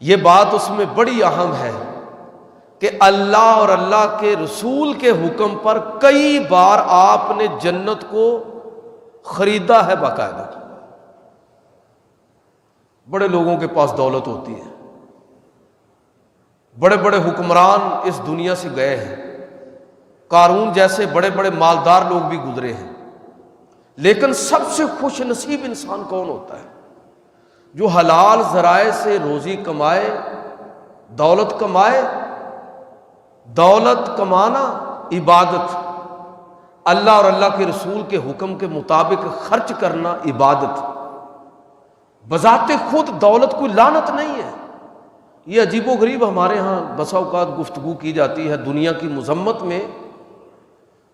یہ بات اس میں بڑی اہم ہے کہ اللہ اور اللہ کے رسول کے حکم پر کئی بار آپ نے جنت کو خریدا ہے باقاعدہ۔ بڑے لوگوں کے پاس دولت ہوتی ہے، بڑے بڑے حکمران اس دنیا سے گئے ہیں، قارون جیسے بڑے بڑے مالدار لوگ بھی گزرے ہیں، لیکن سب سے خوش نصیب انسان کون ہوتا ہے؟ جو حلال ذرائع سے روزی کمائے، دولت کمائے۔ دولت کمانا عبادت، اللہ اور اللہ کے رسول کے حکم کے مطابق خرچ کرنا عبادت۔ بذات خود دولت کوئی لعنت نہیں ہے۔ یہ عجیب و غریب ہمارے ہاں بسا اوقات گفتگو کی جاتی ہے دنیا کی مذمت میں،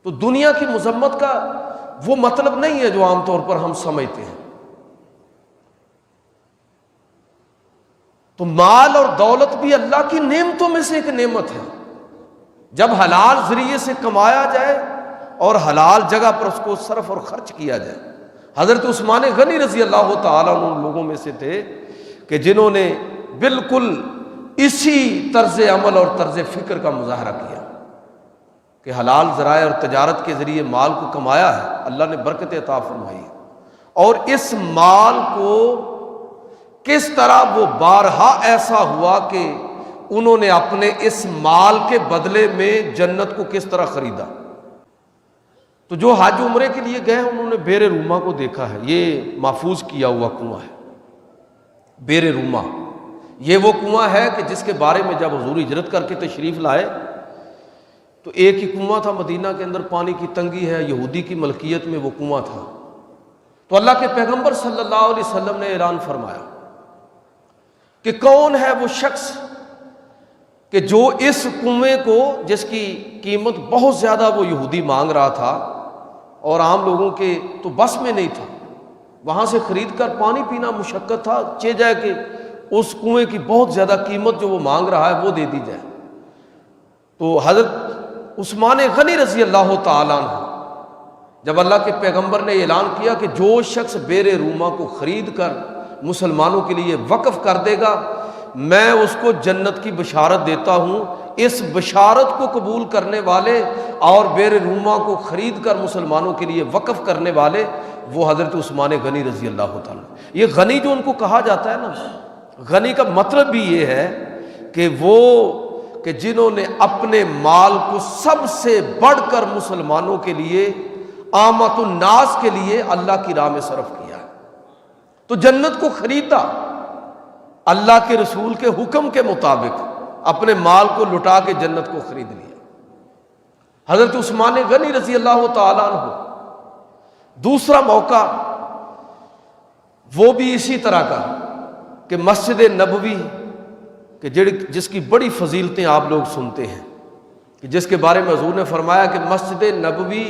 تو دنیا کی مذمت کا وہ مطلب نہیں ہے جو عام طور پر ہم سمجھتے ہیں۔ تو مال اور دولت بھی اللہ کی نعمتوں میں سے ایک نعمت ہے۔ جب حلال ذریعے سے کمایا جائے اور حلال جگہ پر اس کو صرف اور خرچ کیا جائے۔ حضرت عثمان غنی رضی اللہ تعالیٰ عنہ ان لوگوں میں سے تھے کہ جنہوں نے بالکل اسی طرز عمل اور طرز فکر کا مظاہرہ کیا کہ حلال ذرائع اور تجارت کے ذریعے مال کو کمایا ہے، اللہ نے برکت عطا فرمائی ہے، اور اس مال کو کس طرح وہ بارہا ایسا ہوا کہ انہوں نے اپنے اس مال کے بدلے میں جنت کو کس طرح خریدا۔ تو جو حج عمرے کے لیے گئے انہوں نے بیر روما کو دیکھا ہے، یہ محفوظ کیا ہوا کنواں ہے بیر روما۔ یہ وہ کنواں ہے کہ جس کے بارے میں جب حضور ہجرت کر کے تشریف لائے تو ایک ہی کنواں تھا مدینہ کے اندر، پانی کی تنگی ہے، یہودی کی ملکیت میں وہ کنواں تھا۔ تو اللہ کے پیغمبر صلی اللہ علیہ وسلم نے اعلان فرمایا کہ کون ہے وہ شخص کہ جو اس کنویں کو، جس کی قیمت بہت زیادہ وہ یہودی مانگ رہا تھا اور عام لوگوں کے تو بس میں نہیں تھا، وہاں سے خرید کر پانی پینا مشقت تھا، چاہے جائے کہ اس کنویں کی بہت زیادہ قیمت جو وہ مانگ رہا ہے وہ دے دی جائے۔ تو حضرت عثمان غنی رضی اللہ تعالیٰ عنہ جب اللہ کے پیغمبر نے اعلان کیا کہ جو شخص بیر روما کو خرید کر مسلمانوں کے لیے وقف کر دے گا، میں اس کو جنت کی بشارت دیتا ہوں، اس بشارت کو قبول کرنے والے اور بیر روما کو خرید کر مسلمانوں کے لیے وقف کرنے والے وہ حضرت عثمان غنی رضی اللہ تعالیٰ۔ یہ غنی جو ان کو کہا جاتا ہے نا، غنی کا مطلب بھی یہ ہے کہ وہ کہ جنہوں نے اپنے مال کو سب سے بڑھ کر مسلمانوں کے لیے، عامت الناس کے لیے اللہ کی راہ میں صرف کیا ہے۔ تو جنت کو خریدا اللہ کے رسول کے حکم کے مطابق، اپنے مال کو لٹا کے جنت کو خرید لیا حضرت عثمان غنی رضی اللہ تعالیٰ عنہ۔ دوسرا موقع وہ بھی اسی طرح کا کہ مسجد نبوی کہ جس کی بڑی فضیلتیں آپ لوگ سنتے ہیں، کہ جس کے بارے میں حضور نے فرمایا کہ مسجد نبوی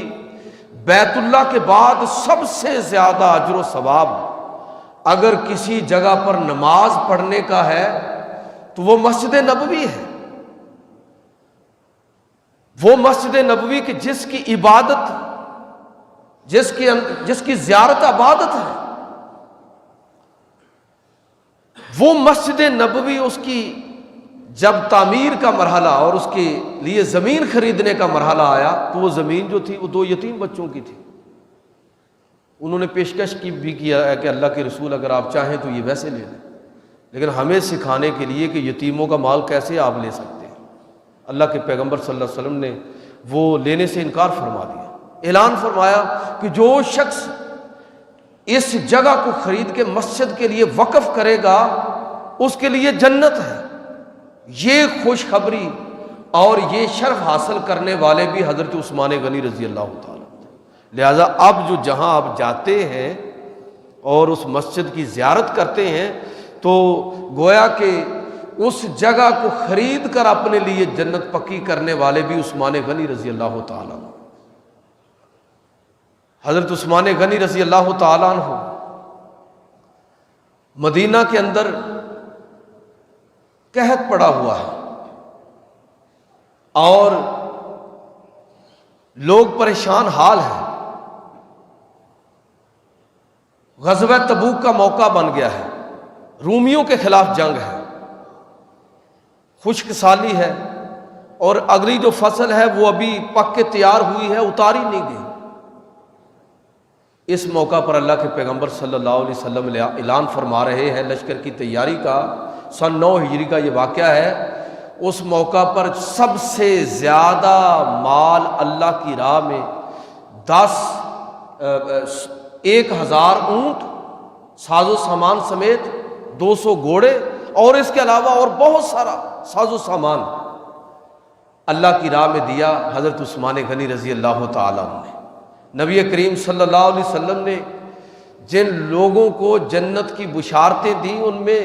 بیت اللہ کے بعد سب سے زیادہ اجر و ثواب اگر کسی جگہ پر نماز پڑھنے کا ہے تو وہ مسجد نبوی ہے۔ وہ مسجد نبوی کہ جس کی عبادت، جس کی زیارت عبادت ہے، وہ مسجد نبوی اس کی جب تعمیر کا مرحلہ اور اس کے لیے زمین خریدنے کا مرحلہ آیا تو وہ زمین جو تھی وہ 2 یتیم بچوں کی تھی۔ انہوں نے پیشکش کی بھی کیا ہے کہ اللہ کے رسول اگر آپ چاہیں تو یہ ویسے لے لیں، لیکن ہمیں سکھانے کے لیے کہ یتیموں کا مال کیسے آپ لے سکتے ہیں، اللہ کے پیغمبر صلی اللہ علیہ وسلم نے وہ لینے سے انکار فرما دیا۔ اعلان فرمایا کہ جو شخص اس جگہ کو خرید کے مسجد کے لیے وقف کرے گا اس کے لیے جنت ہے۔ یہ خوشخبری اور یہ شرف حاصل کرنے والے بھی حضرت عثمان غنی رضی اللہ تعالیٰ۔ لہذا اب جو جہاں آپ جاتے ہیں اور اس مسجد کی زیارت کرتے ہیں تو گویا کہ اس جگہ کو خرید کر اپنے لیے جنت پکی کرنے والے بھی عثمان غنی رضی اللہ تعالیٰ عنہ۔ حضرت عثمان غنی رضی اللہ تعالیٰ عنہ مدینہ کے اندر قحط پڑا ہوا ہے اور لوگ پریشان حال ہیں، غزوہ تبوک کا موقع بن گیا ہے، رومیوں کے خلاف جنگ ہے خشک سالی ہے، اور اگلی جو فصل ہے وہ ابھی پک کے تیار ہوئی ہے، اتاری نہیں گئی۔ اس موقع پر اللہ کے پیغمبر صلی اللہ علیہ وسلم اعلان فرما رہے ہیں لشکر کی تیاری کا، سن 9 ہجری کا یہ واقعہ ہے۔ اس موقع پر سب سے زیادہ مال اللہ کی راہ میں 1000 اونٹ ساز و سامان سمیت 200 گھوڑے اور اس کے علاوہ اور بہت سارا ساز و سامان اللہ کی راہ میں دیا حضرت عثمان غنی رضی اللہ تعالیٰ عنہ نے۔ نبی کریم صلی اللہ علیہ وسلم نے جن لوگوں کو جنت کی بشارتیں دیں ان میں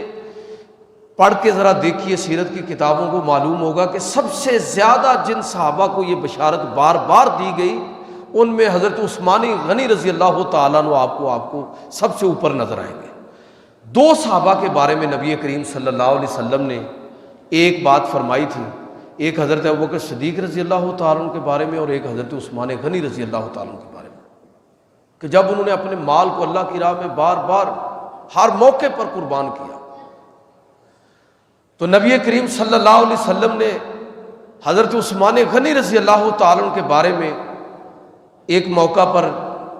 پڑھ کے ذرا دیکھیے سیرت کی کتابوں کو، معلوم ہوگا کہ سب سے زیادہ جن صحابہ کو یہ بشارت بار بار دی گئی ان میں حضرت عثمان غنی رضی اللہ تعالیٰ عنہ آپ کو سب سے اوپر نظر آئیں گے۔ 2 صحابہ کے بارے میں نبی کریم صلی اللہ علیہ وسلم نے ایک بات فرمائی تھی، ایک حضرت ابوبکر صدیق رضی اللہ تعالیٰ عنہ کے بارے میں اور ایک حضرت عثمان غنی رضی اللہ تعالیٰ عنہ کے بارے میں، کہ جب انہوں نے اپنے مال کو اللہ کی راہ میں بار بار ہر موقع پر قربان کیا، تو نبی کریم صلی اللہ علیہ وسلم نے حضرت عثمان غنی رضی اللہ تعالیٰ عنہ کے بارے میں ایک موقع پر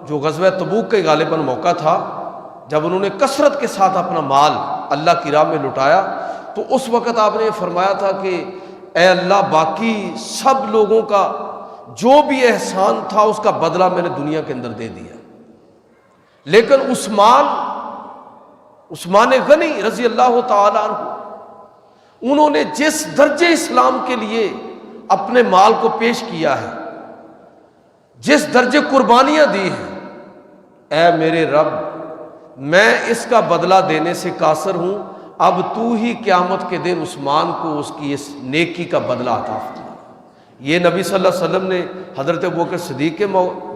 جو غزوہ تبوک کا غالباً موقع تھا، جب انہوں نے کثرت کے ساتھ اپنا مال اللہ کی راہ میں لٹایا، تو اس وقت آپ نے یہ فرمایا تھا کہ اے اللہ، باقی سب لوگوں کا جو بھی احسان تھا اس کا بدلہ میں نے دنیا کے اندر دے دیا، لیکن عثمان غنی رضی اللہ تعالیٰ عنہ انہوں نے جس درجے اسلام کے لیے اپنے مال کو پیش کیا ہے، جس درجے قربانیاں دی ہیں، اے میرے رب، میں اس کا بدلہ دینے سے قاصر ہوں، اب تو ہی قیامت کے دن عثمان کو اس کی اس نیکی کا بدلہ عطا فرما۔ یہ نبی صلی اللہ علیہ وسلم نے حضرت ابوبکر صدیق کے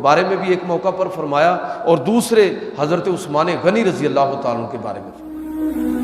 بارے میں بھی ایک موقع پر فرمایا، اور دوسرے حضرت عثمان غنی رضی اللہ تعالیٰ عنہ کے بارے میں فرمایا۔